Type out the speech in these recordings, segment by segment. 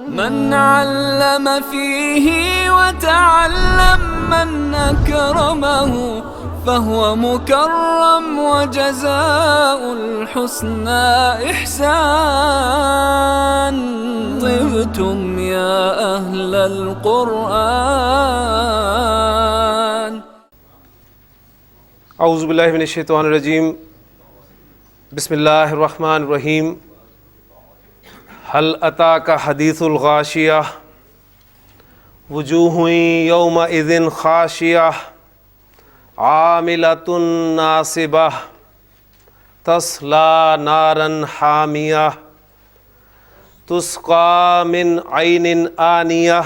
من علم فيه وتعلم من أكرمه فهو مكرم وجزاء الحسنى إحسان. طبتم يا أهل القرآن. اعوذ باللہ من الشیطان الرجیم. بسم اللہ الرحمن الرحیم. هل اتاک حدیث الغاشیہ وجوہ یومئذ خاشیہ عاملۃ ناصبہ تصلی نارا حامیہ تسقی من عین آنیہ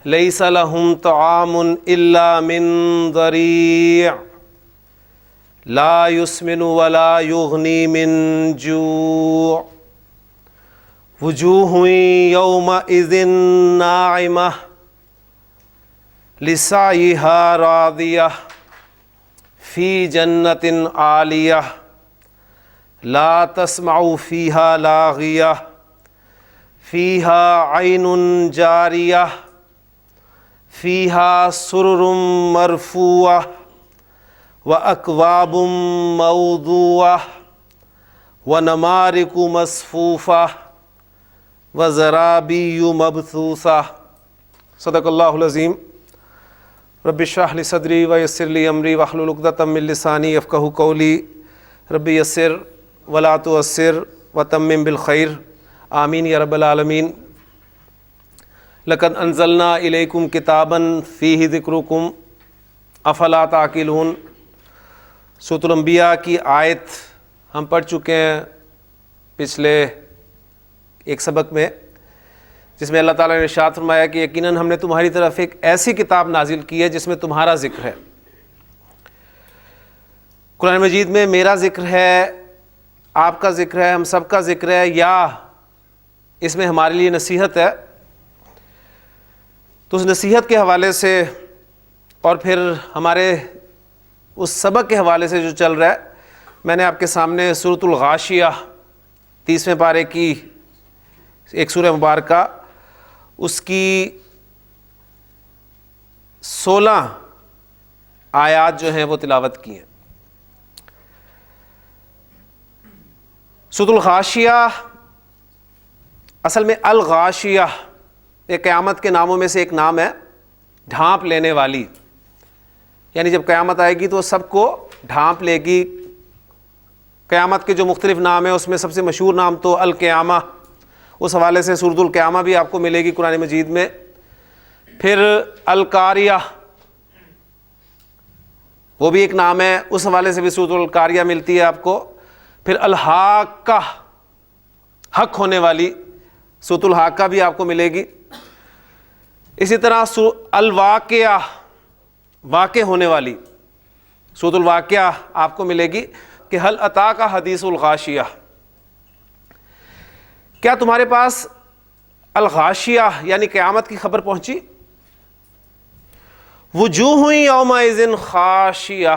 لیس لہم طعام الا من ضریع لا یسمن ولا یغنی من جوع وجوہ یومئذ ناعمہ لسعیہا راضیہ فی جنت عالیہ لا تسمع فیہا لاغیہ فیہا عین جاریہ فیہا سرر مرفوعہ وَأَكْوَابٌ مَوْضُوعَةٌ وَنَمَارِقُ مَصْفُوفَةٌ وَزَرَابِيُّ مَبْثُوثَةٌ. صدق اللہ العظیم. رب اشرح لی صدری ویسر لی امری واحلل عقدۃ من لسانی یفقہوا قولی. رب یسر ولا تعسر وتمم بالخیر. آمین یا رب العالمین. لقد انزلنا الیکم کتابا فیہ ذکرکم افلا تعقلون. سورۃ الانبیاء کی آیت ہم پڑھ چکے ہیں پچھلے ایک سبق میں، جس میں اللہ تعالیٰ نے ارشاد فرمایا کہ یقیناً ہم نے تمہاری طرف ایک ایسی کتاب نازل کی ہے جس میں تمہارا ذکر ہے. قرآن مجید میں میرا ذکر ہے، آپ کا ذکر ہے، ہم سب کا ذکر ہے، یا اس میں ہمارے لیے نصیحت ہے. تو اس نصیحت کے حوالے سے اور پھر ہمارے اس سبق کے حوالے سے جو چل رہا ہے، میں نے آپ کے سامنے سورۃ الغاشیہ 30ویں پارے کی ایک سورہ مبارکہ، اس کی 16 آیات جو ہیں وہ تلاوت کی ہیں. سورۃ الغاشیہ اصل میں الغاشیہ یہ قیامت کے ناموں میں سے ایک نام ہے، ڈھانپ لینے والی. یعنی جب قیامت آئے گی تو سب کو ڈھانپ لے گی. قیامت کے جو مختلف نام ہیں اس میں سب سے مشہور نام تو القیامہ، اس حوالے سے سورۃ القیامہ بھی آپ کو ملے گی قرآن مجید میں. پھر القاریہ وہ بھی ایک نام ہے، اس حوالے سے بھی سورۃ القاریہ ملتی ہے آپ کو. پھر الحاقہ حق ہونے والی سورۃ الحاقہ بھی آپ کو ملے گی. اسی طرح الواقعہ واقع ہونے والی سورۃ الواقعہ آپ کو ملے گی کہ هل اتاک حدیث الغاشیہ. کیا تمہارے پاس الغاشیہ یعنی قیامت کی خبر پہنچی؟ وجوہ یومئذ خاشیہ،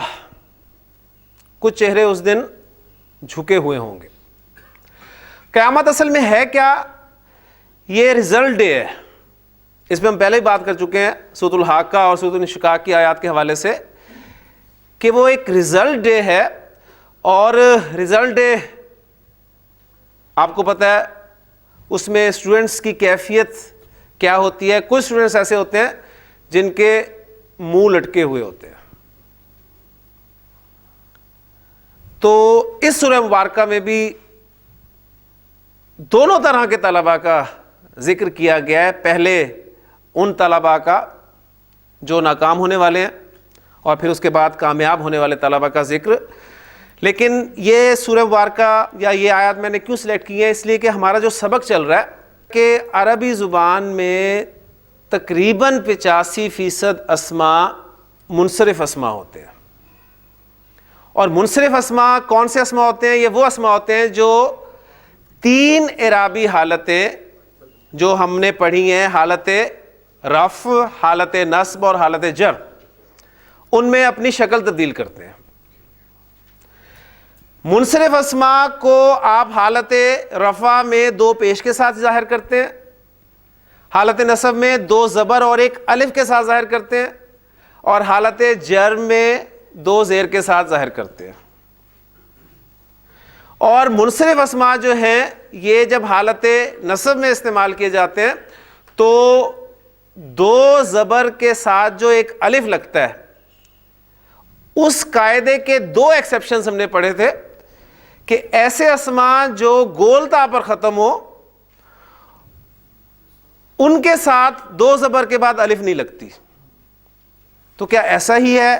کچھ چہرے اس دن جھکے ہوئے ہوں گے. قیامت اصل میں ہے کیا؟ یہ رزلٹ ڈے ہے. اس میں ہم پہلے ہی بات کر چکے ہیں سورۃ الحاقہ اور سورۃ الانشقاق کی آیات کے حوالے سے کہ وہ ایک رزلٹ ڈے ہے. اور رزلٹ ڈے آپ کو پتہ ہے اس میں اسٹوڈنٹس کی کیفیت کیا ہوتی ہے. کچھ اسٹوڈنٹس ایسے ہوتے ہیں جن کے منہ لٹکے ہوئے ہوتے ہیں. تو اس سورہ مبارکہ میں بھی دونوں طرح کے طلباء کا ذکر کیا گیا ہے. پہلے ان طلباء کا جو ناکام ہونے والے ہیں اور پھر اس کے بعد کامیاب ہونے والے طلباء کا ذکر. لیکن یہ سورہ مبارکہ یا یہ آیات میں نے کیوں سلیکٹ کی ہے؟ اس لیے کہ ہمارا جو سبق چل رہا ہے کہ عربی زبان میں تقریباً 85% اسماء منصرف اسماء ہوتے ہیں. اور منصرف اسماء کون سے اسماء ہوتے ہیں؟ یہ وہ اسماء ہوتے ہیں جو 3 اعرابی حالتیں جو ہم نے پڑھی ہیں، حالت رفع، حالت نصب اور حالت جر، ان میں اپنی شکل تبدیل کرتے ہیں. منصرف اسماء کو آپ حالت رفع میں 2 پیش کے ساتھ ظاہر کرتے ہیں حالت نصب میں دو زبر اور ایک الف کے ساتھ ظاہر کرتے ہیں, اور حالت جر میں دو زیر کے ساتھ ظاہر کرتے ہیں. اور منصرف اسماء جو ہیں یہ جب حالت نصب میں استعمال کیے جاتے ہیں تو دو زبر کے ساتھ جو ایک الف لگتا ہے, اس قاعدے کے دو ایکسیپشنز ہم نے پڑھے تھے کہ ایسے اسماء جو گول تا پر ختم ہو ان کے ساتھ دو زبر کے بعد الف نہیں لگتی. تو کیا ایسا ہی ہے؟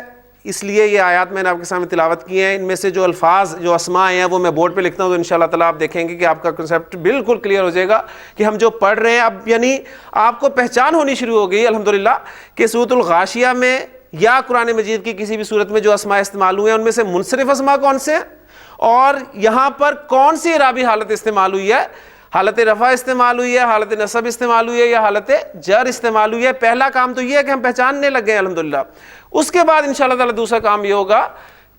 اس لیے یہ آیات میں نے آپ کے سامنے تلاوت کی ہیں. ان میں سے جو الفاظ جو اسماء ہیں وہ میں بورڈ پہ لکھتا ہوں, تو انشاءاللہ تعالیٰ آپ دیکھیں گے کہ آپ کا کنسیپٹ بالکل کلیئر ہو جائے گا کہ ہم جو پڑھ رہے ہیں اب, یعنی آپ کو پہچان ہونی شروع ہو گئی الحمدللہ کہ سورۃ الغاشیہ میں یا قرآن مجید کی کسی بھی صورت میں جو اسماء استعمال ہوئے ہیں ان میں سے منصرف اسماء کون سے ہیں, اور یہاں پر کون سی اعرابی حالت استعمال ہوئی ہے. حالت رفع استعمال ہوئی ہے, حالت نصب استعمال ہوئی ہے, یا حالت جر استعمال ہوئی ہے. پہلا کام تو یہ ہے کہ ہم پہچاننے لگ گئے الحمدللہ. اس کے بعد انشاءاللہ تعالی دوسرا کام یہ ہوگا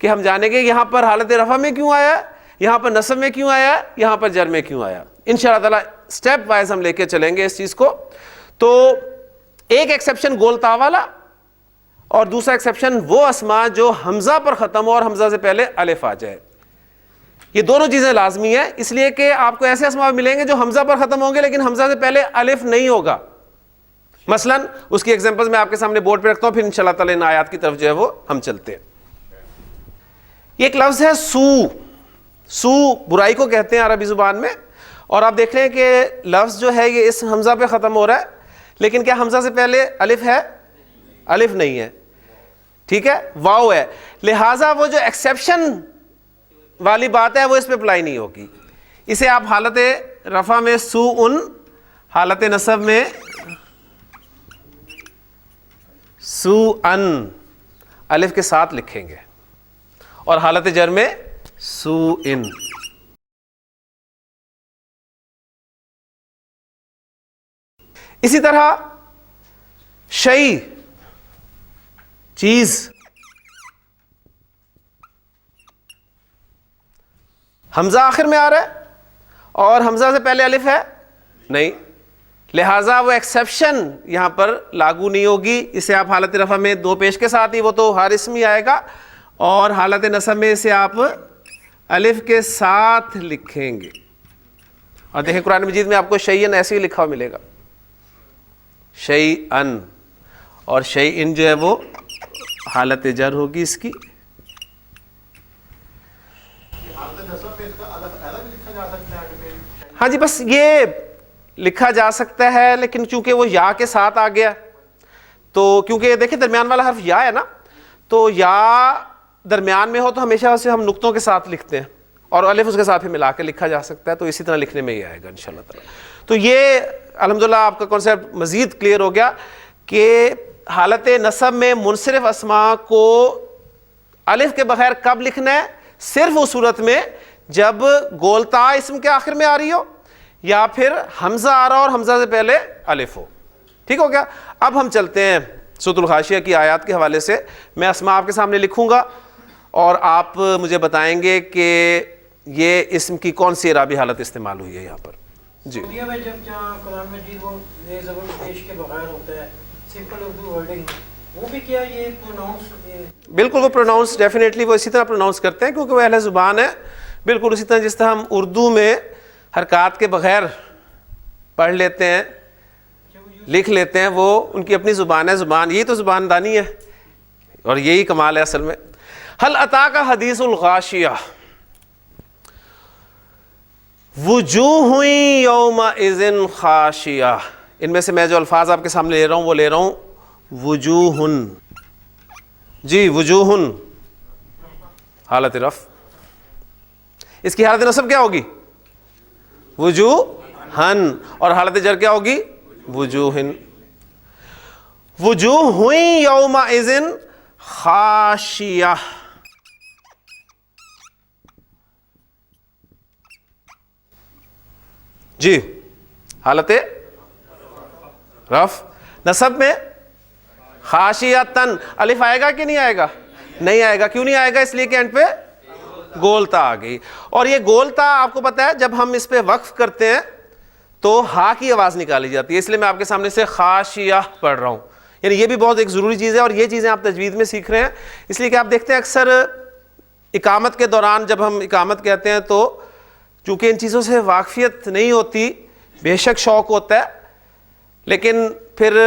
کہ ہم جانیں گے یہاں پر حالت رفع میں کیوں آیا ہے, یہاں پر نصب میں کیوں آیا ہے, یہاں پر جر میں کیوں آیا. انشاءاللہ تعالی سٹیپ وائز ہم لے کے چلیں گے اس چیز کو. تو ایک ایکسیپشن گول تا والا, اور دوسرا ایکسیپشن وہ اسماء جو حمزہ پر ختم ہو اور حمزہ سے پہلے الف آ جائے. یہ دونوں چیزیں لازمی ہیں, اس لیے کہ آپ کو ایسے اسماء ملیں گے جو حمزہ پر ختم ہوں گے لیکن حمزہ سے پہلے الف نہیں ہوگا. مثلا اس کی ایگزامپلز میں آپ کے سامنے بورڈ پہ رکھتا ہوں, پھر انشاءاللہ تعالی ان آیات کی طرف جو ہے وہ ہم چلتے ہیں. یہ ایک لفظ ہے سو. سو برائی کو کہتے ہیں عربی زبان میں, اور آپ دیکھ رہے ہیں کہ لفظ جو ہے یہ اس حمزہ پہ ختم ہو رہا ہے, لیکن کیا حمزہ سے پہلے الف ہے؟ الف نہیں ہے, ٹھیک ہے, واو ہے. لہٰذا وہ جو ایکسیپشن والی بات ہے وہ اس پہ اپلائی نہیں ہوگی. اسے آپ حالت رفع میں سو ان, حالت نصب میں سو ان الف کے ساتھ لکھیں گے, اور حالت جر میں سو ان. اسی طرح شیء چیز, حمزہ آخر میں آ رہا ہے اور حمزہ سے پہلے الف ہے نہیں, لہٰذا وہ ایکسیپشن یہاں پر لاگو نہیں ہوگی. اسے آپ حالت رفع میں دو پیش کے ساتھ ہی, وہ تو ہر اسم ہی آئے گا, اور حالت نصب میں اسے آپ الف کے ساتھ لکھیں گے. اور دیکھیں قرآن مجید میں آپ کو شیئن ایسے ہی لکھا ہوا ملے گا, شیئن, اور شیئن جو ہے وہ حالت جر ہوگی اس کی. ہاں جی, بس یہ لکھا جا سکتا ہے, لیکن چونکہ وہ یا کے ساتھ آ گیا تو, کیونکہ دیکھیں درمیان والا حرف یا ہے نا, تو یا درمیان میں ہو تو ہمیشہ اسے ہم نقطوں کے ساتھ لکھتے ہیں, اور الف اس کے ساتھ بھی ملا کے لکھا جا سکتا ہے, تو اسی طرح لکھنے میں ہی آئے گا انشاءاللہ تعالی. تو یہ الحمدللہ آپ کا کانسیپٹ مزید کلیئر ہو گیا کہ حالت نصب میں منصرف اسماء کو الف کے بغیر کب لکھنا ہے, صرف اس صورت میں جب گولتا اسم کے آخر میں آ رہی ہو, یا پھر حمزہ آ رہا اور حمزہ سے پہلے الف ہو. ٹھیک ہو گیا. اب ہم چلتے ہیں سورۃ الغاشیہ کی آیات کے حوالے سے. میں اسماء آپ کے سامنے لکھوں گا اور آپ مجھے بتائیں گے کہ یہ اسم کی کون سی اعرابی حالت استعمال ہوئی ہے یہاں پر. جی میں جب جہاں قرآن مجید وہ زبر پیش کے بغیر ہوتا ہے سمپل اردو ورڈنگ, وہ بھی کیا یہ پروناؤنس؟ بالکل وہ پروناؤنس ڈیفینیٹلی وہ اسی طرح پروناؤنس کرتے ہیں کیونکہ وہ اہل زبان ہے. بالکل اسی طرح جس طرح ہم اردو میں حرکات کے بغیر پڑھ لیتے ہیں, لکھ لیتے ہیں, وہ ان کی اپنی زبان ہے. زبان یہی تو زبان دانی ہے, اور یہی کمال ہے اصل میں. هل اتاک حدیث الغاشیہ وجوہ یومئذ خاشیہ. ان میں سے میں جو الفاظ آپ کے سامنے لے رہا ہوں وہ لے رہا ہوں وجوہ. جی وجوہ حالت رفع. اس کی حالت نصب کیا ہوگی؟ وجوہن. اور حالت جر کیا ہوگی؟ وجوہن. وجوہ یومئذ خاشیہ. جی حالت رفع. نصب میں خاشیتن الف آئے گا کہ نہیں آئے گا؟ نہیں آئے گا. کیوں نہیں آئے گا؟ اس لیے کہ اینڈ پہ گولتا آ گئی. اور یہ گولتا آپ کو پتا ہے جب ہم اس پہ وقف کرتے ہیں تو ہا کی آواز نکالی جاتی ہے. اس لیے میں آپ کے سامنے سے خاشیہ پڑھ رہا ہوں. یعنی یہ بھی بہت ایک ضروری چیز ہے, اور یہ چیزیں آپ تجوید میں سیکھ رہے ہیں. اس لیے کہ آپ دیکھتے ہیں اکثر اقامت کے دوران جب ہم اقامت کہتے ہیں تو چونکہ ان چیزوں سے واقفیت نہیں ہوتی, بے شک شوق ہوتا ہے, لیکن پھر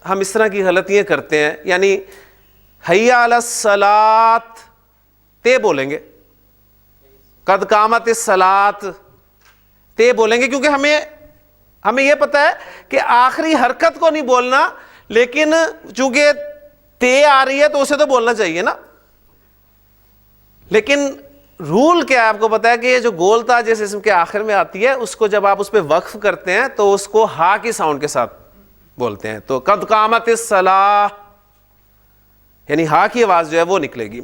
ہم اس طرح کی غلطیاں کرتے ہیں. یعنی حی علی الصلاۃ تے بولیں گے, قد قامت الصلاۃ تے بولیں گے, کیونکہ ہمیں یہ پتہ ہے کہ آخری حرکت کو نہیں بولنا, لیکن چونکہ تے آ رہی ہے تو اسے تو بولنا چاہیے نا. لیکن رول کیا ہے آپ کو پتا ہے کہ یہ جو گولتا جس اسم کے آخر میں آتی ہے, اس کو جب آپ اس پہ وقف کرتے ہیں تو اس کو ہا کی ساؤنڈ کے ساتھ بولتے ہیں. تو قد قامت الصلاۃ یعنی ہا کی آواز جو ہے وہ نکلے گی.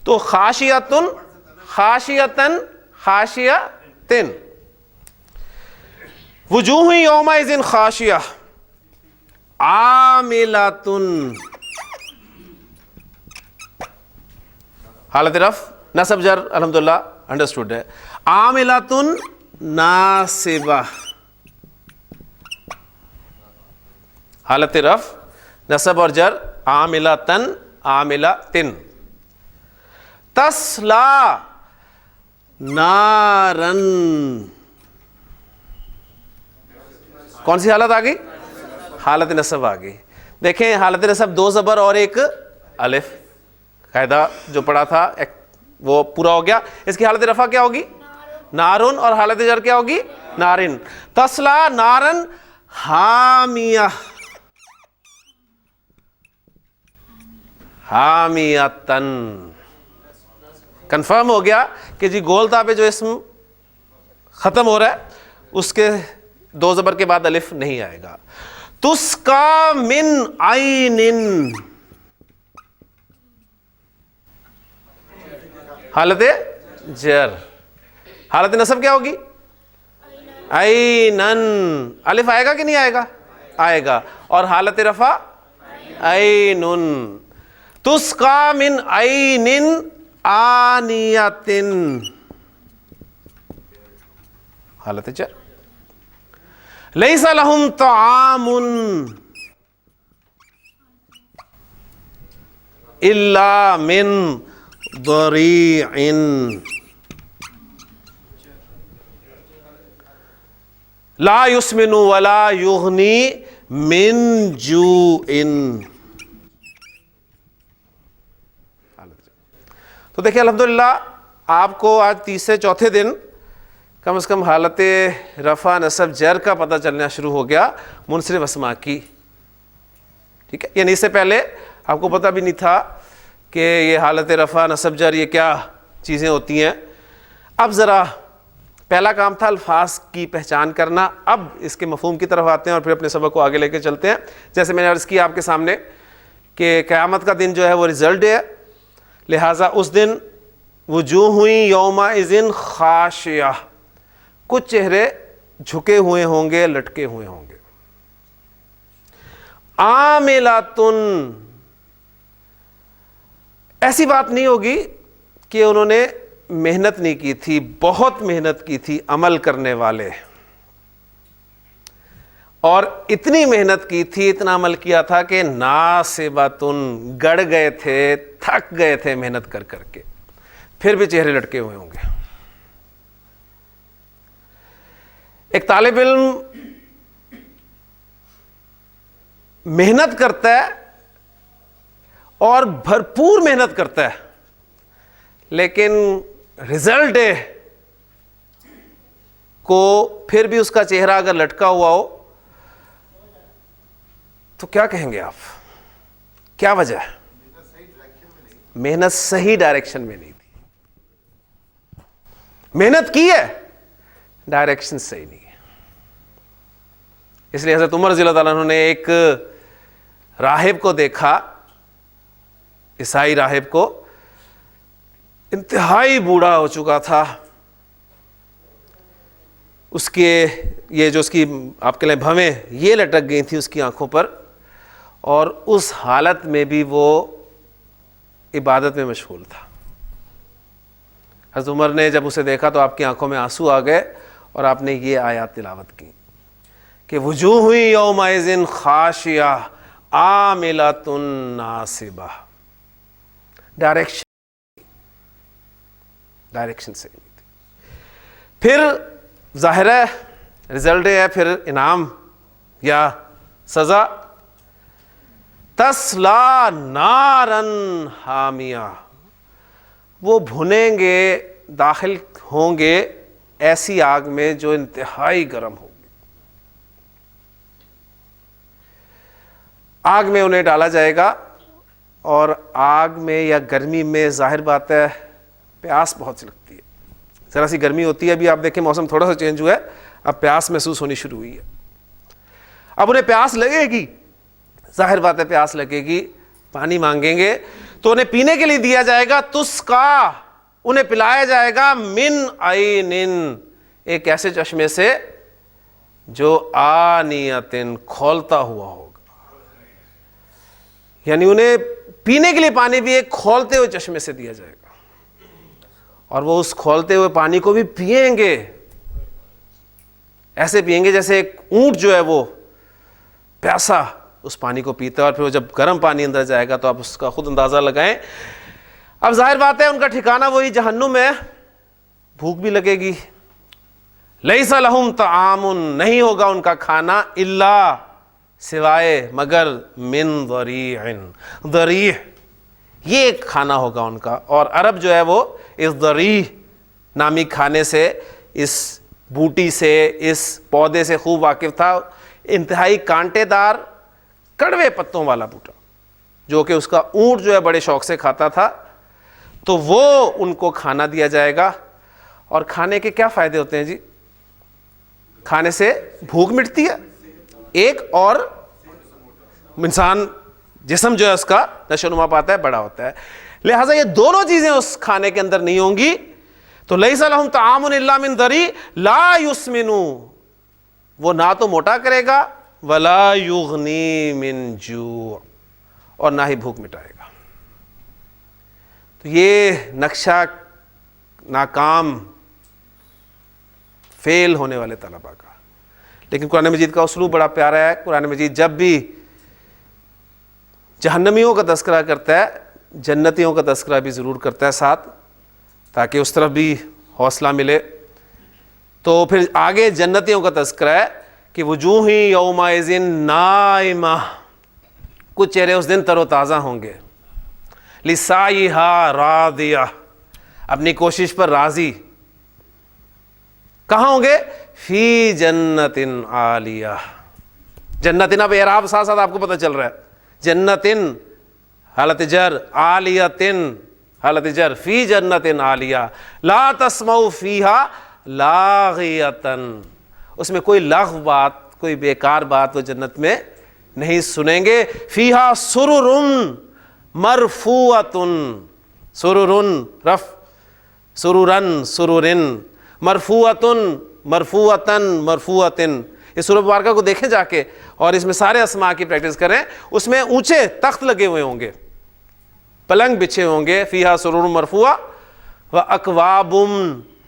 تو خاشیتن, خاشیتن, خاشیتن. وجوہ یومئذ خاشیہ عاملۃ, حالت رفع نصب جر الحمدللہ انڈرسٹوڈ ہے. عاملۃ ناصبہ, حالت رفع نصب اور جر عاملۃن عاملۃن. تسلا نارن, کون سی حالت آ گئی؟ حالت نصب آ گئی. دیکھیں حالت نصب 2 زبر اور 1 الف, قاعدہ جو پڑھا تھا وہ پورا ہو گیا. اس کی حالت رفع کیا ہوگی؟ نارن, اور حالت جر کیا ہوگی؟ نارن. تسلا نارن حامیہ, حامیتن. کنفرم ہو گیا کہ جی گولتا پہ جو اسم ختم ہو رہا ہے اس کے 2 زبر کے بعد الف نہیں آئے گا. تسقا من عین, حالت جر. حالت نصب کیا ہوگی؟ عینن, الف آئے گا کہ نہیں آئے گا؟ آئے گا. اور حالت رفع عینن. تسقا من عین آنیۃ, حالت جر. لیس لہم طعام الا من ضریع, لا یسمن ولا یغنی من جوع. تو دیکھیں الحمدللہ آپ کو آج تیسرے چوتھے دن کم از کم حالت رفع نصب جر کا پتہ چلنا شروع ہو گیا منصرف اسماء کی. ٹھیک ہے, یعنی اس سے پہلے آپ کو پتہ بھی نہیں تھا کہ یہ حالت رفع نصب جر یہ کیا چیزیں ہوتی ہیں. اب ذرا پہلا کام تھا الفاظ کی پہچان کرنا, اب اس کے مفہوم کی طرف آتے ہیں اور پھر اپنے سبق کو آگے لے کے چلتے ہیں. جیسے میں نے عرض کیا آپ کے سامنے کہ قیامت کا دن جو ہے وہ رزلٹ ڈے ہے, لہٰذا اس دن وجوہ یومئذ خاشعہ, کچھ چہرے جھکے ہوئے ہوں گے, لٹکے ہوئے ہوں گے. عاملۃ, ایسی بات نہیں ہوگی کہ انہوں نے محنت نہیں کی تھی, بہت محنت کی تھی عمل کرنے والے, اور اتنی محنت کی تھی, اتنا عمل کیا تھا کہ ناصبۃ, گڑ گئے تھے, تھک گئے تھے محنت کر کر کے, پھر بھی چہرے لٹکے ہوئے ہوں گے. ایک طالب علم محنت کرتا ہے اور بھرپور محنت کرتا ہے, لیکن رزلٹ ڈے کو پھر بھی اس کا چہرہ اگر لٹکا ہوا ہو تو کیا کہیں گے آپ؟ کیا وجہ ہے؟ محنت صحیح ڈائریکشن میں نہیں تھی. محنت کی ہے, ڈائریکشن صحیح نہیں ہے. اس لیے حضرت عمر رضی اللہ تعالیٰ عنہ نے ایک راہب کو دیکھا, عیسائی راہب کو, انتہائی بوڑھا ہو چکا تھا, اس کے یہ جو اس کی آپ کے لئے بھویں یہ لٹک گئی تھی اس کی آنکھوں پر, اور اس حالت میں بھی وہ عبادت میں مشغول تھا. حضرت عمر نے جب اسے دیکھا تو آپ کی آنکھوں میں آنسو آ گئے اور آپ نے یہ آیات تلاوت کی کہ وجوہ یومئذ خاشعہ عاملۃ ناصبہ. ڈائریکشن سے. پھر ظاہر ہے رزلٹ ہے پھر انعام یا سزا. تسلا نارن حامیہ، وہ بھنیں گے، داخل ہوں گے ایسی آگ میں جو انتہائی گرم ہوگی. آگ میں انہیں ڈالا جائے گا، اور آگ میں یا گرمی میں ظاہر بات ہے پیاس بہت سی لگتی ہے. ذرا سی گرمی ہوتی ہے، ابھی آپ دیکھیں موسم تھوڑا سا چینج ہوا ہے، اب پیاس محسوس ہونی شروع ہوئی ہے. اب انہیں پیاس لگے گی، ظاہر بات ہے پیاس لگے گی، پانی مانگیں گے تو انہیں پینے کے لیے دیا جائے گا. تسقا، انہیں پلایا جائے گا من عین، ایک ایسے چشمے سے جو آنیۃ، کھولتا ہوا ہوگا. یعنی انہیں پینے کے لیے پانی بھی ایک کھولتے ہوئے چشمے سے دیا جائے گا، اور وہ اس کھولتے ہوئے پانی کو بھی پئیں گے. ایسے پئیں گے جیسے ایک اونٹ جو ہے وہ پیاسا اس پانی کو پیتا ہے، اور پھر وہ جب گرم پانی اندر جائے گا تو آپ اس کا خود اندازہ لگائیں. اب ظاہر بات ہے ان کا ٹھکانہ وہی جہنم ہے، بھوک بھی لگے گی. لیس لہم طعام، نہیں ہوگا ان کا کھانا، الا، سوائے مگر، من ضریع، ضریع یہ ایک کھانا ہوگا ان کا. اور عرب جو ہے وہ اس ضریع نامی کھانے سے، اس بوٹی سے، اس پودے سے خوب واقف تھا. انتہائی کانٹے دار کڑوے پتوں والا بوٹا جو کہ اس کا اونٹ جو ہے بڑے شوق سے کھاتا تھا. تو وہ ان کو کھانا دیا جائے گا. اور کھانے کے کیا فائدے ہوتے ہیں جی؟ کھانے سے بھوک مٹتی ہے ایک، اور انسان جسم جو ہے اس کا نشو و نما پاتا ہے، بڑا ہوتا ہے. لہٰذا یہ دونوں چیزیں اس کھانے کے اندر نہیں ہوں گی. تو لیس لہم طعام الا من ضریع لا یسمن، وہ نہ تو موٹا کرے گا، ولا یغنی من جوع، اور نہ ہی بھوک مٹائے گا. تو یہ نقشہ ناکام، فیل ہونے والے طلباء کا. لیکن قرآن مجید کا اسلوب بڑا پیارا ہے. قرآن مجید جب بھی جہنمیوں کا تذکرہ کرتا ہے، جنتیوں کا تذکرہ بھی ضرور کرتا ہے ساتھ، تاکہ اس طرف بھی حوصلہ ملے. تو پھر آگے جنتیوں کا تذکرہ ہے کہ وجوہ یومئذ نائمہ، کچھ چہرے اس دن تر و تازہ ہوں گے. لسعیہا راضیہ، اپنی کوشش پر راضی. کہاں ہوں گے؟ فی جنت عالیہ. جنت، اب اعراب ساتھ ساتھ آپ کو پتہ چل رہا ہے. جنت حالت جر، عالیۃ حالت جر، فی جنت عالیہ لا تسمع فیہا لاغیۃ، اس میں کوئی لغو بات، کوئی بیکار بات وہ جنت میں نہیں سنیں گے. فیہا سرر مرفوعۃ، سرر رف، سررن سررن، مرفوعۃ مرفوعۃ مرفوعۃ. اس سورہ مبارکہ کو دیکھیں جا کے، اور اس میں سارے اسماء کی پریکٹس کریں. اس میں اونچے تخت لگے ہوئے ہوں گے، پلنگ بچھے ہوں گے. فیہا سرر مرفوعہ و اکواب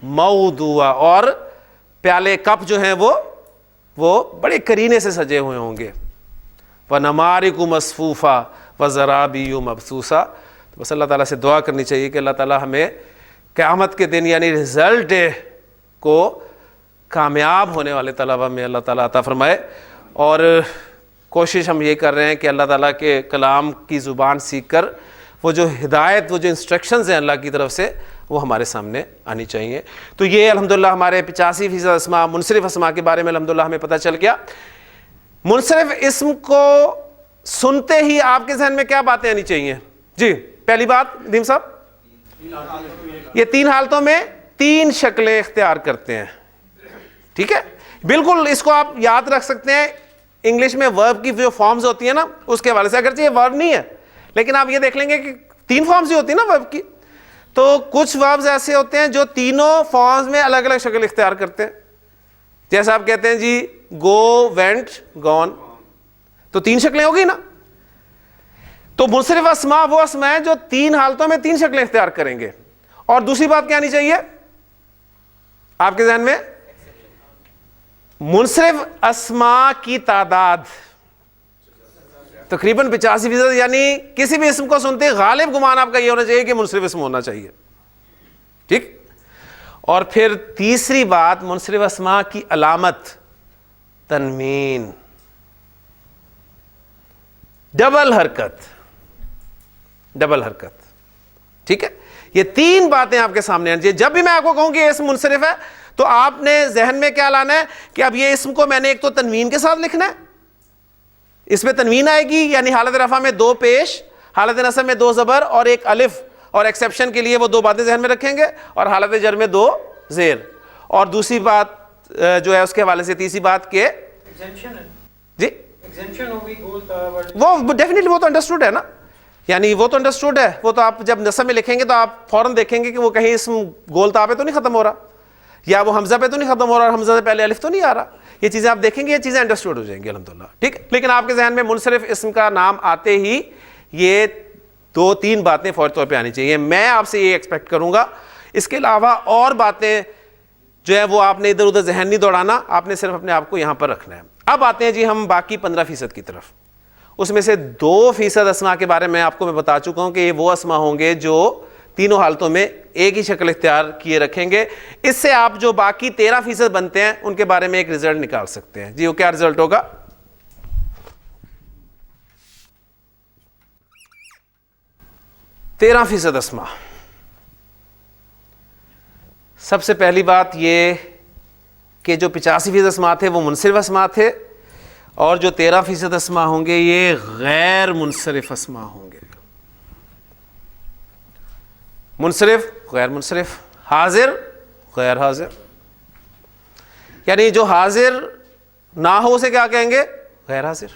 موضوعہ، اور پیالے کپ جو ہیں وہ بڑے کرینے سے سجے ہوئے ہوں گے. ونمارق مصفوفہ وزرابی مبثوثہ. بس اللہ تعالیٰ سے دعا کرنی چاہیے کہ اللہ تعالیٰ ہمیں قیامت کے دن یعنی رزلٹ ڈے کو کامیاب ہونے والے طلباء میں اللہ تعالیٰ عطا فرمائے. اور کوشش ہم یہ کر رہے ہیں کہ اللہ تعالیٰ کے کلام کی زبان سیکھ کر وہ جو ہدایت، وہ جو انسٹرکشنز ہیں اللہ کی طرف سے، وہ ہمارے سامنے آنی چاہیے. تو یہ الحمدللہ ہمارے 85% اسماء، منصرف اسماء کے بارے میں الحمدللہ ہمیں پتہ چل گیا. منصرف اسم کو سنتے ہی آپ کے ذہن میں کیا باتیں آنی چاہیے؟ جی پہلی بات ندیم صاحب، یہ 3 حالتوں میں 3 شکلیں اختیار کرتے ہیں. ٹھیک ہے، بالکل اس کو آپ یاد رکھ سکتے ہیں. انگلش میں ورب کی جو فارمز ہوتی ہیں نا، اس کے حوالے سے، اگرچہ یہ ورب نہیں ہے لیکن آپ یہ دیکھ لیں گے کہ 3 فارمز ہی ہوتی ہیں نا ورب کی. تو کچھ وربز ایسے ہوتے ہیں جو تینوں فارمز میں الگ الگ شکل اختیار کرتے ہیں. جیسے آپ کہتے ہیں جی گو، وینٹ، گون، تو 3 شکلیں ہوگی نا. تو منصرف اسماء وہ اسماء ہیں جو 3 حالتوں میں 3 شکلیں اختیار کریں گے. اور دوسری بات کیا آنی چاہیے آپ کے ذہن میں؟ منصرف اسما کی تعداد تقریباً 85%، یعنی کسی بھی اسم کو سنتے غالب گمان آپ کا یہ ہونا چاہیے کہ منصرف اسم ہونا چاہیے. ٹھیک. اور پھر تیسری بات، منصرف اسما کی علامت تنوین، ڈبل حرکت، ڈبل حرکت. ٹھیک ہے. یہ تین باتیں آپ کے سامنے ہیں. جب بھی میں آپ کو کہوں کہ یہ اسم منصرف ہے تو آپ نے ذہن میں کیا لانا ہے کہ اب یہ اسم کو میں نے ایک تو تنوین کے ساتھ لکھنا ہے، اس میں تنوین آئے گی، یعنی حالت رفع میں 2 پیش، حالت نصب میں 2 زبر اور 1 الف، اور ایکسیپشن کے لیے وہ 2 باتیں ذہن میں رکھیں گے، اور حالت جر میں 2 زیر. اور دوسری بات جو ہے اس کے حوالے سے تیسری بات کہ جی وہ ڈیفینیٹلی وہ تو انڈرسٹوڈ ہے نا، یعنی وہ تو انڈرسٹوڈ ہے. وہ تو آپ جب نصب میں لکھیں گے تو آپ فوراً دیکھیں گے کہ وہ کہیں اسم گول تا پہ تو نہیں ختم ہو رہا، یا وہ حمزہ پہ تو نہیں ختم ہو رہا اور حمزہ سے پہلے الف تو نہیں آ رہا. یہ چیزیں آپ دیکھیں گے، یہ چیزیں انڈرسٹوڈ ہو جائیں گی الحمدللہ. ٹھیک ہے. لیکن آپ کے ذہن میں منصرف اسم کا نام آتے ہی یہ 2-3 باتیں فوری طور پہ آنی چاہیے. میں آپ سے یہ ایکسپیکٹ کروں گا. اس کے علاوہ اور باتیں جو ہے وہ آپ نے ادھر ادھر ذہن نہیں دوڑانا، آپ نے صرف اپنے آپ کو یہاں پر رکھنا ہے. اب آتے ہیں جی ہم باقی 15% کی طرف. اس میں سے 2% اسما کے بارے میں آپ کو میں بتا چکا ہوں کہ یہ وہ اسما ہوں گے جو تینوں حالتوں میں ایک ہی شکل اختیار کیے رکھیں گے. اس سے آپ جو باقی 13% بنتے ہیں ان کے بارے میں ایک رزلٹ نکال سکتے ہیں. جی وہ کیا رزلٹ ہوگا؟ 13% اسما. سب سے پہلی بات یہ کہ جو 85% اسما تھے وہ منصرف اسما تھے، اور جو 13% اسما ہوں گے یہ غیر منصرف اسما ہوں گے. منصرف، غیر منصرف، حاضر، غیر حاضر. یعنی جو حاضر نہ ہو اسے کیا کہیں گے؟ غیر حاضر.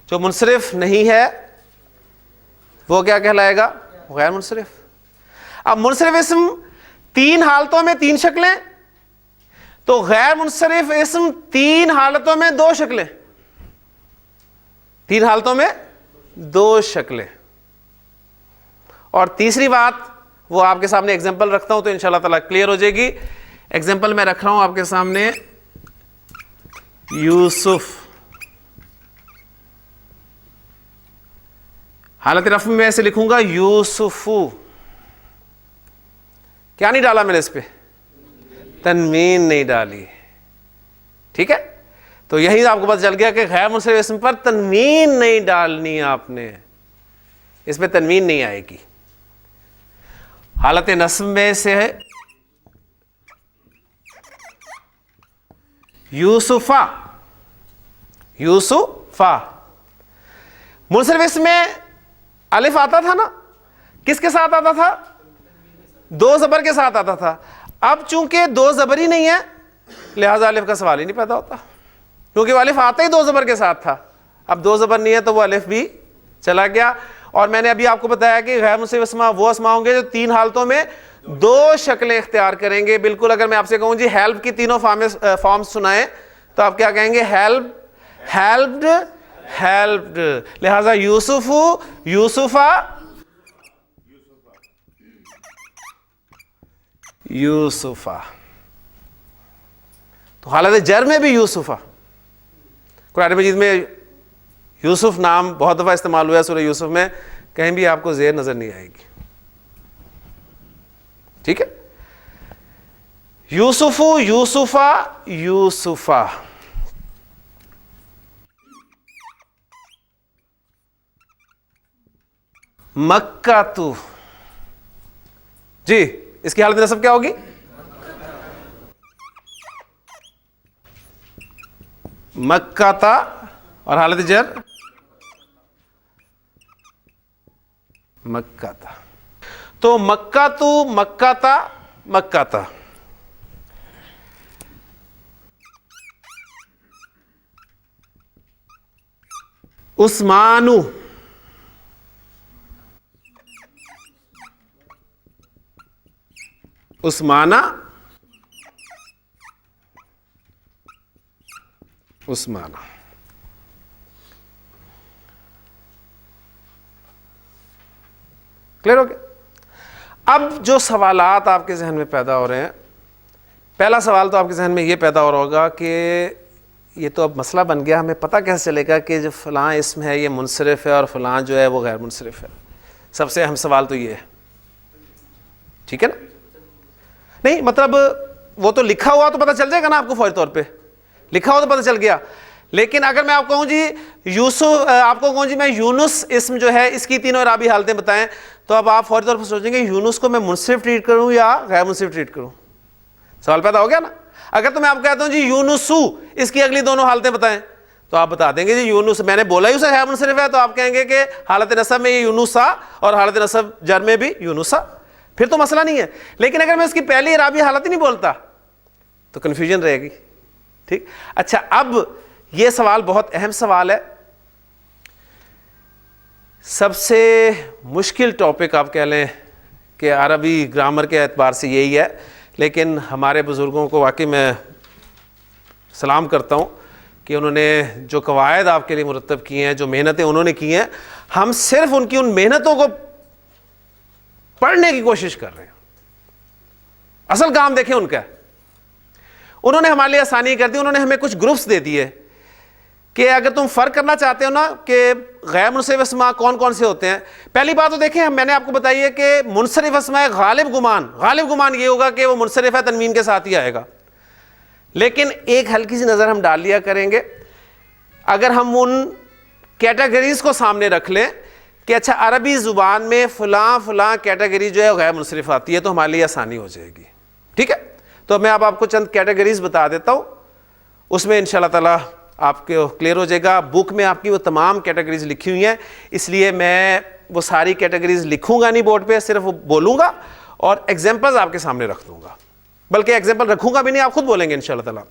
جو منصرف نہیں ہے وہ کیا کہلائے گا؟ غیر منصرف. اب منصرف اسم 3 حالتوں میں 3 شکلیں، تو غیر منصرف اسم 3 حالتوں میں 2 شکلیں. 3 حالتوں میں 2 شکلیں. اور تیسری بات وہ آپ کے سامنے ایگزامپل رکھتا ہوں تو انشاءاللہ تعالیٰ کلیئر ہو جائے گی. ایگزامپل میں رکھ رہا ہوں آپ کے سامنے یوسف. حالت رفع میں ایسے لکھوں گا یوسفو. کیا نہیں ڈالا میں نے اس پہ؟ تنوین نہیں ڈالی. ٹھیک ہے. تو یہی آپ کو پتہ چل گیا کہ غیر منصرف اسم پر تنوین نہیں ڈالنی آپ نے، اس میں تنوین نہیں آئے گی. حالت نصب میں سے ہے یوسفا. یوسفا منصرف اسم میں الف آتا تھا نا، کس کے ساتھ آتا تھا؟ 2 زبر کے ساتھ آتا تھا. اب چونکہ 2 زبر ہی نہیں ہے لہذا الف کا سوال ہی نہیں پیدا ہوتا، کیونکہ وہ الف آتا ہی 2 زبر کے ساتھ تھا. اب 2 زبر نہیں ہے تو وہ الف بھی چلا گیا. اور میں نے ابھی آپ کو بتایا کہ غیر منصرف اسما وہ اسما ہوں گے جو 3 حالتوں میں 2 شکلیں اختیار کریں گے. بالکل اگر میں آپ سے کہوں جی ہیلپ کی تینوں فارم سنائیں تو آپ کیا کہیں گے؟ Help, helped, helped. لہذا یوسف، یوسفا، یوسفا. تو حالت جر میں بھی یوسفا. قرآن مجید میں یوسف نام بہت دفعہ استعمال ہوا ہے سورہ یوسف میں، کہیں بھی آپ کو زیر نظر نہیں آئے گی. ٹھیک ہے. یوسف، یوسفا، یوسفا. مکہ تو، جی اس کی حالت نصب کیا ہوگی؟ مکہ تا. اور حالت جر مکہ تا. تو مکہ تو، مکہ تا، مکہ تا. عثمانو، عثمانہ، عثمانہ. کلیئر ہو گیا؟ اب جو سوالات آپ کے ذہن میں پیدا ہو رہے ہیں، پہلا سوال تو آپ کے ذہن میں یہ پیدا ہو رہا ہوگا کہ یہ تو اب مسئلہ بن گیا, ہمیں پتہ کیسے چلے گا کہ جو فلاں اسم ہے یہ منصرف ہے اور فلاں جو ہے وہ غیر منصرف ہے؟ سب سے اہم سوال تو یہ ہے, ٹھیک ہے نا. نہیں مطلب وہ تو لکھا ہوا تو پتہ چل جائے گا نا آپ کو, فوری طور پہ لکھا ہوا تو پتہ چل گیا. لیکن اگر میں آپ کو کہوں جی یوسف, آپ کو کہوں جی میں یونس اسم جو ہے اس کی تینوں اعرابی حالتیں بتائیں, تو اب آپ فوری طور پر سوچیں گے یونس کو میں منصرف ٹریٹ کروں یا غیر منصرف ٹریٹ کروں؟ سوال پیدا ہو گیا نا. اگر تو میں آپ کو کہتا ہوں جی یونسو, اس کی اگلی دونوں حالتیں بتائیں, تو آپ بتا دیں گے جی یونس, میں نے بولا ہی اسے غیر منصرف ہے, تو آپ کہیں گے کہ حالت نصب میں یہ یونسا اور حالت نصب جر میں بھی یونسا, پھر تو مسئلہ نہیں ہے. لیکن اگر میں اس کی پہلی اعرابی حالت ہی نہیں بولتا تو کنفیوژن رہے گی, ٹھیک. اچھا اب یہ سوال بہت اہم سوال ہے, سب سے مشکل ٹاپک آپ کہہ لیں کہ عربی گرامر کے اعتبار سے یہی ہے. لیکن ہمارے بزرگوں کو واقعی میں سلام کرتا ہوں کہ انہوں نے جو قواعد آپ کے لیے مرتب کیے ہیں, جو محنتیں انہوں نے کی ہیں, ہم صرف ان کی ان محنتوں کو پڑھنے کی کوشش کر رہے ہیں. اصل کام دیکھیں ان کا, انہوں نے ہمارے لیے آسانی کر دی. انہوں نے ہمیں کچھ گروپس دے دیے کہ اگر تم فرق کرنا چاہتے ہو نا کہ غیر منصرف اسما کون کون سے ہوتے ہیں. پہلی بات تو دیکھیں, میں نے آپ کو بتائی ہے کہ منصرف اسما ہے غالب گمان. غالب گمان یہ ہوگا کہ وہ منصرف ہے, تنوین کے ساتھ ہی آئے گا. لیکن ایک ہلکی سی نظر ہم ڈال لیا کریں گے, اگر ہم ان کیٹیگریز کو سامنے رکھ لیں کہ اچھا عربی زبان میں فلاں فلاں کیٹیگری جو ہے غیر منصرف آتی ہے, تو ہمارے لیے آسانی ہو جائے گی, ٹھیک ہے. تو میں اب آپ کو چند کیٹیگریز بتا دیتا ہوں, اس میں انشاءاللہ تعالیٰ آپ کو کلیئر ہو جائے گا. بک میں آپ کی وہ تمام کیٹیگریز لکھی ہوئی ہیں, اس لیے میں وہ ساری کیٹیگریز لکھوں گا نہیں بورڈ پہ, صرف وہ بولوں گا اور ایگزامپلز آپ کے سامنے رکھ دوں گا. بلکہ ایگزامپل رکھوں گا بھی نہیں, آپ خود بولیں گے انشاءاللہ تعالیٰ.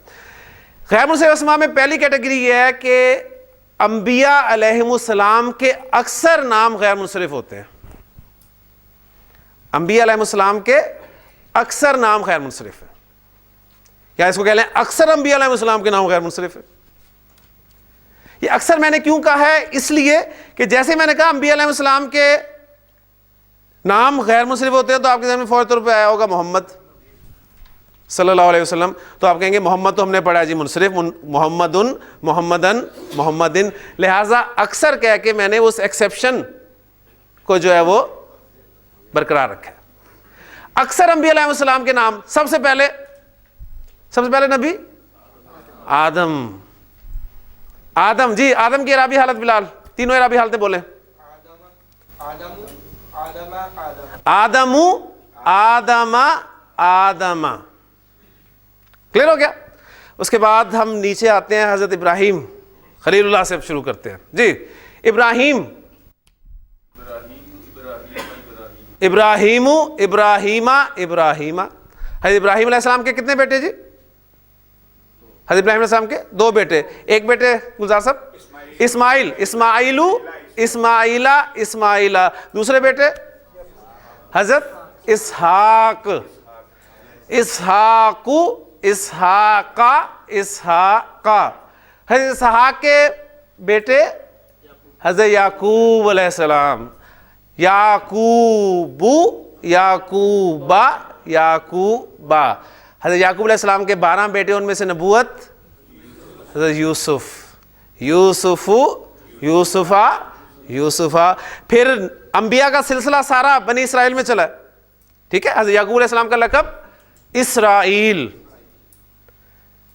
غیر منصرف اسماء میں پہلی کیٹیگری یہ ہے کہ انبیاء علیہم السلام کے اکثر نام غیر منصرف ہوتے ہیں. انبیاء علیہم السلام کے اکثر نام غیر منصرف ہیں, یا اس کو کہہ لیں اکثر انبیاء علیہم السلام کے نام غیر منصرف ہیں. یہ اکثر میں نے کیوں کہا ہے, اس لیے کہ جیسے میں نے کہا انبیاء علیہ السلام کے نام غیر منصرف ہوتے ہیں, تو آپ کے ذہن میں فوری طور پہ آیا ہوگا محمد صلی اللہ علیہ وسلم, تو آپ کہیں گے محمد تو ہم نے پڑھا جی منصرف, محمدن, محمدن, محمدن. لہٰذا اکثر کہہ کے میں نے اس ایکسیپشن کو جو ہے وہ برقرار رکھا ہے. اکثر انبیاء علیہ السلام کے نام, سب سے پہلے نبی آدم. آدم, جی آدم کی عربی حالت بلال, تینوں عربی حالتیں بولیں. آدم, آدم, آدم. کلیئر ہو گیا. اس کے بعد ہم نیچے آتے ہیں, حضرت ابراہیم خلیل اللہ سے شروع کرتے ہیں. جی ابراہیم, ابراہیم, ابراہیمہ, ابراہیمہ. حضرت ابراہیم علیہ السلام کے کتنے بیٹے جی؟ حضرت ابراہیم علیہ السلام کے دو بیٹے. ایک بیٹے گلزار صاحب اسماعیل, اسماعیلو, اسماعیلا, اسماعیلا. دوسرے بیٹے حضرت اسحاق, اسحاقو, اسحاقا, اسحاقا. حضرت اسحاق کے بیٹے حضرت یعقوب علیہ السلام, یعقوبو, یعقوبا, یعقوبا. حضرت یعقوب علیہ السلام کے 12 بیٹے, ان میں سے نبوت حضرت یوسف, یوسفو, یوسفا, یوسفا. پھر انبیاء کا سلسلہ سارا بنی اسرائیل میں چلا, ٹھیک ہے. حضرت یعقوب علیہ السلام کا لقب اسرائیل,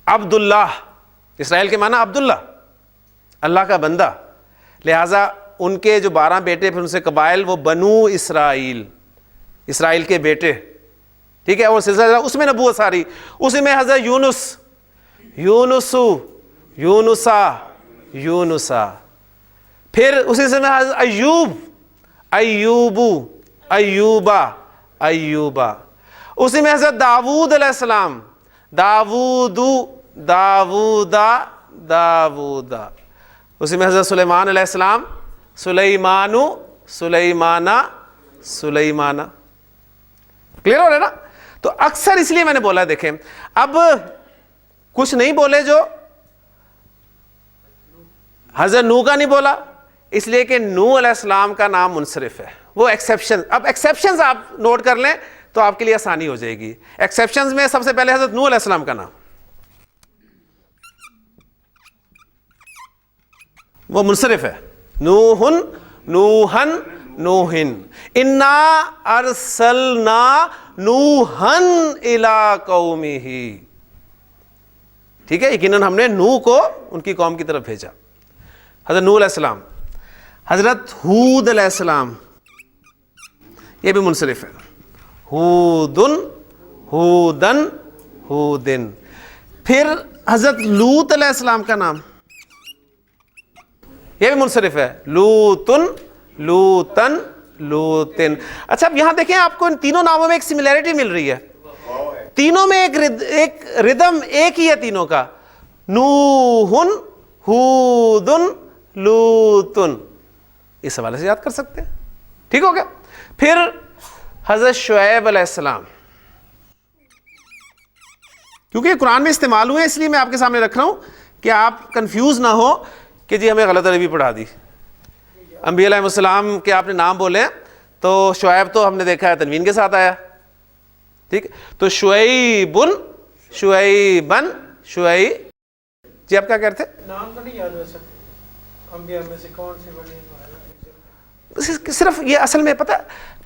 عبداللہ. اسرائیل کے معنی عبداللہ, اللہ کا بندہ. لہٰذا ان کے جو 12 بیٹے, پھر ان سے قبائل, وہ بنو اسرائیل, اسرائیل کے بیٹے, ٹھیک ہے. اور سلسلہ اس میں نبوت ساری. اسی میں حضرت یونس, یونسو, یونسا, یونسا. پھر اسی سے میں حضرت ایوب, ایوبو, ایوبا, ایوبا. اسی میں حضرت داود علیہ السلام, داودو, داودا, داودا. اسی میں حضرت سلیمان علیہ السلام, سلیمانو, سلیمانا, سلیمانا. کلیئر ہو رہا ہے نا. تو اکثر اس لیے میں نے بولا, دیکھیں اب کچھ نہیں بولے جو حضرت نو کا نہیں بولا, اس لیے کہ نو علیہ السلام کا نام منصرف ہے, وہ ایکسیپشن. اب ایکسیپشنز آپ نوٹ کر لیں تو آپ کے لیے آسانی ہو جائے گی. ایکسیپشنز میں سب سے پہلے حضرت نوح علیہ السلام کا نام, وہ منصرف ہے, نوحن نوحن نوحن, انا ارسلنا نوحن الی قومہ. ٹھیک ہے, یقیناً ہم نے نوح کو ان کی قوم کی طرف بھیجا. حضرت نوح علیہ السلام. حضرت ہود علیہ السلام, یہ بھی منصرف ہے, ہودن ہودن ہودن. پھر حضرت لوط علیہ السلام کا نام, یہ بھی منصرف ہے, لوتن لوتن لوتن. اچھا اب یہاں دیکھیں, آپ کو ان تینوں ناموں میں ایک سملیرٹی مل رہی ہے, تینوں میں ایک ردم ایک ہی ہے تینوں کا, نوحن ہودن لوتن. اس حوالے سے یاد کر سکتے ہیں. ٹھیک ہو گیا. پھر حضرت شعیب علیہ السلام, کیونکہ یہ قرآن میں استعمال ہوئے اس لیے میں آپ کے سامنے رکھ رہا ہوں کہ آپ کنفیوز نہ ہو کہ جی ہمیں غلط عربی پڑھا دی. انبیاء علیہ السلام کے آپ نے نام بولے تو شعیب تو ہم نے دیکھا ہے تنوین کے ساتھ آیا, ٹھیک, تو شعیبن شعیبن شعیب. جی آپ کیا کہتے ہیں؟ نام تو نہیں یاد ویسے انبیاء میں سے کون سے بنے, صرف یہ اصل میں پتہ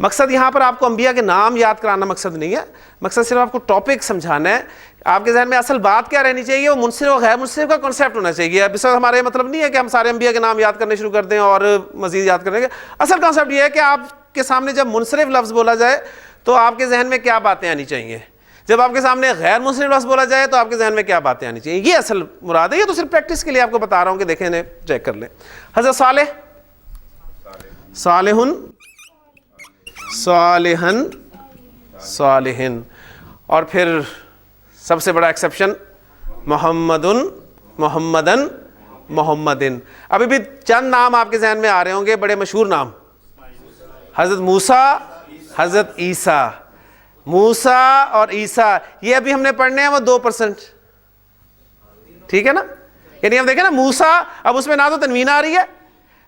مقصد یہاں پر آپ کو انبیاء کے نام یاد کرانا مقصد نہیں ہے, مقصد صرف آپ کو ٹاپک سمجھانا ہے. آپ کے ذہن میں اصل بات کیا رہنی چاہیے, وہ منصرف و غیر منصرف کا کانسیپٹ ہونا چاہیے. اب اس وقت ہمارا یہ مطلب نہیں ہے کہ ہم سارے انبیاء کے نام یاد کرنے شروع کر دیں اور مزید یاد کریں گے. اصل کانسیپٹ یہ ہے کہ آپ کے سامنے جب منصرف لفظ بولا جائے تو آپ کے ذہن میں کیا باتیں آنی چاہیے, جب آپ کے سامنے غیر منصرف لفظ بولا جائے تو آپ کے ذہن میں کیا باتیں آنی چاہیے. یہ اصل مراد ہے. یہ تو صرف پریکٹس کے لیے آپ کو بتا رہا ہوں کہ دیکھیں انہیں چیک کر لیں. حضرت صالح, صالحن صالحن صالحن. اور پھر سب سے بڑا ایکسیپشن محمدن محمدن محمدن. ابھی بھی چند نام آپ کے ذہن میں آ رہے ہوں گے, بڑے مشہور نام, حضرت موسیٰ, حضرت عیسیٰ. موسیٰ اور عیسیٰ یہ ابھی ہم نے پڑھنے ہیں وہ 2%, ٹھیک ہے نا. یعنی ہم دیکھیں نا موسیٰ, اب اس میں نہ تو تنوین آ رہی ہے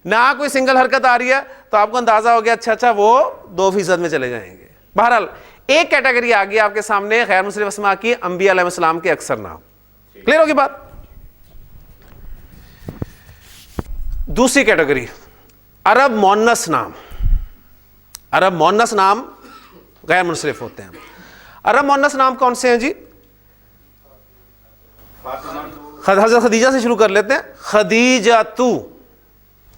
نہ کوئی سنگل حرکت آ رہی ہے, تو آپ کو اندازہ ہو گیا اچھا وہ 2% میں چلے جائیں گے. بہرحال ایک کیٹیگری آ گئی آپ کے سامنے غیر منصرف اسماء کی, انبیاء علیہ السلام کے اکثر نام. کلیئر ہوگی بات. دوسری کیٹیگری عرب مؤنث نام. عرب مؤنث نام غیر منصرف ہوتے ہیں. عرب مؤنث نام کون سے ہیں جی؟ حضرت خدیجہ سے شروع کر لیتے ہیں. خدیجہ تو,